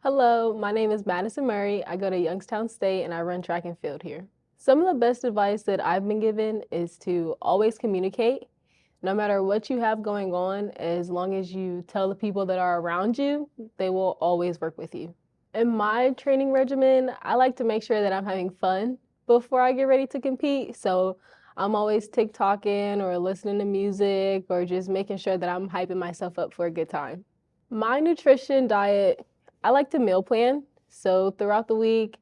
Hello, my name is Madison Murry. I go to Youngstown State and I run track and field here. Some of the best advice that I've been given is to always communicate. No matter what you have going on, as long as you tell the people that are around you, they will always work with you. In my training regimen, I like to make sure that I'm having fun before I get ready to compete. So I'm always TikToking or listening to music or just making sure that I'm hyping myself up for a good time. My nutrition diet, I like to meal plan. So throughout the week,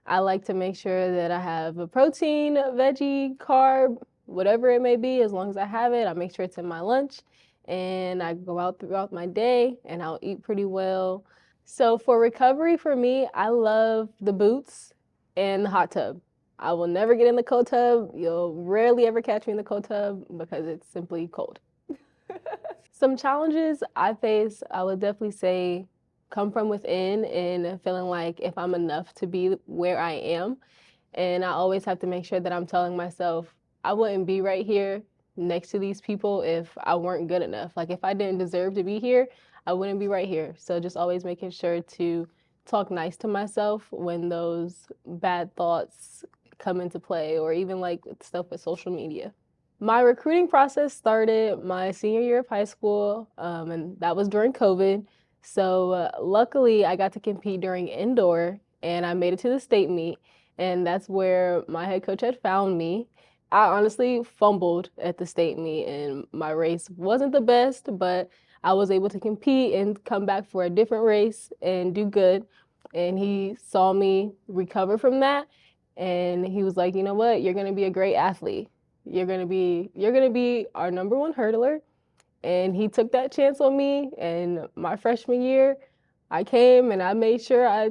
I like to make sure that I have a protein, a veggie, carb, whatever it may be. As long as I have it, I make sure it's in my lunch. And I go out throughout my day and I'll eat pretty well. So for recovery for me, I love the boots and the hot tub. I will never get in the cold tub. You'll rarely ever catch me in the cold tub because it's simply cold. Some challenges I face, I would definitely say, come from within and feeling like if I'm enough to be where I am. And I always have to make sure that I'm telling myself I wouldn't be right here next to these people if I weren't good enough. Like if I didn't deserve to be here, I wouldn't be right here. So just always making sure to talk nice to myself when those bad thoughts come into play, or even like stuff with social media. My recruiting process started my senior year of high school, and that was during COVID. So luckily, I got to compete during indoor, and I made it to the state meet, and that's where my head coach had found me. I honestly fumbled at the state meet, and my race wasn't the best, but I was able to compete and come back for a different race and do good. And he saw me recover from that, and he was like, "You know what? You're going to be a great athlete. You're gonna be our number one hurdler." And he took that chance on me. And my freshman year, I came and I made sure I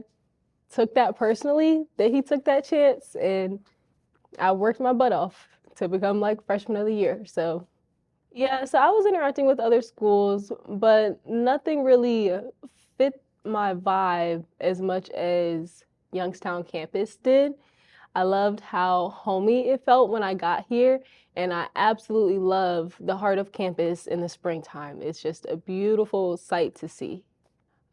took that personally, that he took that chance, and I worked my butt off to become like freshman of the year. So yeah, so I was interacting with other schools, but nothing really fit my vibe as much as Youngstown campus did. I loved how homey it felt when I got here, and I absolutely love the heart of campus in the springtime. It's just a beautiful sight to see.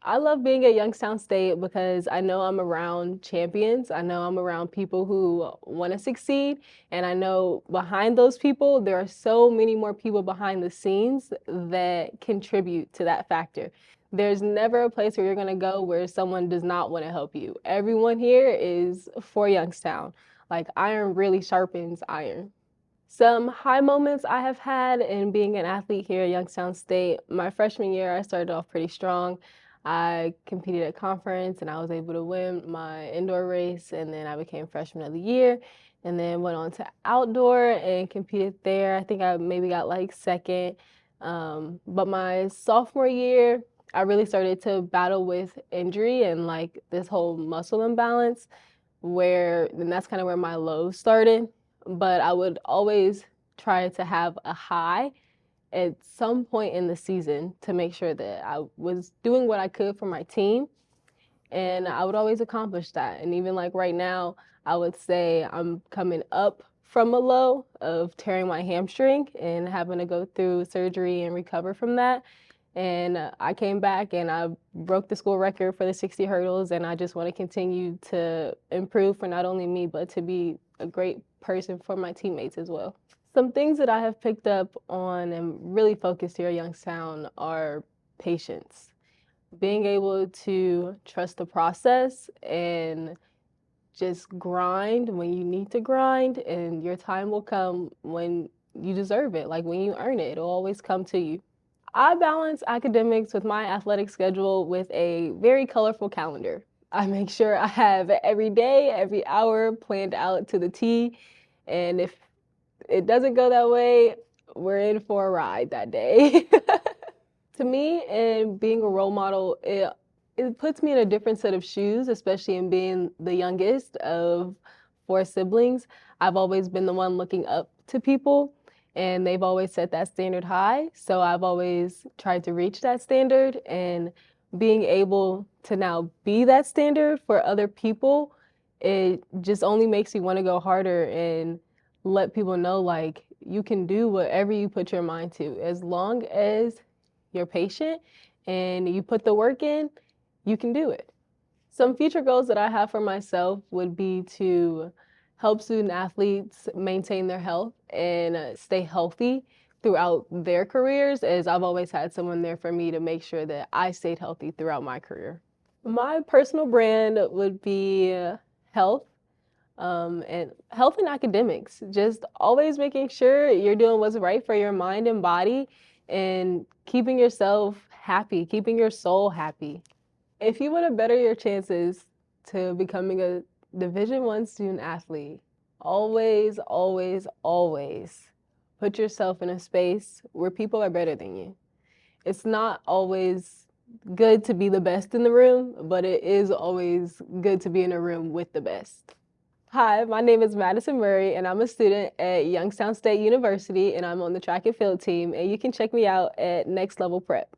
I love being at Youngstown State because I know I'm around champions. I know I'm around people who want to succeed. And I know behind those people, there are so many more people behind the scenes that contribute to that factor. There's never a place where you're going to go where someone does not want to help you. Everyone here is for Youngstown. Like iron really sharpens iron. Some high moments I have had in being an athlete here at Youngstown State. My freshman year, I started off pretty strong. I competed at conference and I was able to win my indoor race, and then I became freshman of the year and then went on to outdoor and competed there. I think I maybe got like second. But my sophomore year, I really started to battle with injury and like this whole muscle imbalance, and that's kind of where my low started. But I would always try to have a high at some point in the season to make sure that I was doing what I could for my team, and I would always accomplish that. And even like right now, I would say I'm coming up from a low of tearing my hamstring and having to go through surgery and recover from that. And I came back and I broke the school record for the 60 hurdles, and I just want to continue to improve for not only me, but to be a great person for my teammates as well. Some things that I have picked up on and really focused here at Youngstown are patience, being able to trust the process and just grind when you need to grind, and your time will come when you deserve it, like when you earn it. It'll always come to you. I balance academics with my athletic schedule with a very colorful calendar. I make sure I have every day, every hour planned out to the T. And if it doesn't go that way, we're in for a ride that day. To me, and being a role model, it puts me in a different set of shoes, especially in being the youngest of four siblings. I've always been the one looking up to people, and they've always set that standard high. So I've always tried to reach that standard, and being able to now be that standard for other people, it just only makes you want to go harder and let people know like you can do whatever you put your mind to. As long as you're patient and you put the work in, you can do it. Some future goals that I have for myself would be to help student athletes maintain their health and stay healthy throughout their careers, as I've always had someone there for me to make sure that I stayed healthy throughout my career. My personal brand would be health, and health and academics. Just always making sure you're doing what's right for your mind and body and keeping yourself happy, keeping your soul happy. If you want to better your chances to becoming a Division I student athlete, always, always, always put yourself in a space where people are better than you. It's not always good to be the best in the room, but it is always good to be in a room with the best. Hi, my name is Madison Murry, and I'm a student at Youngstown State University, and I'm on the track and field team, and you can check me out at Next Level Prep.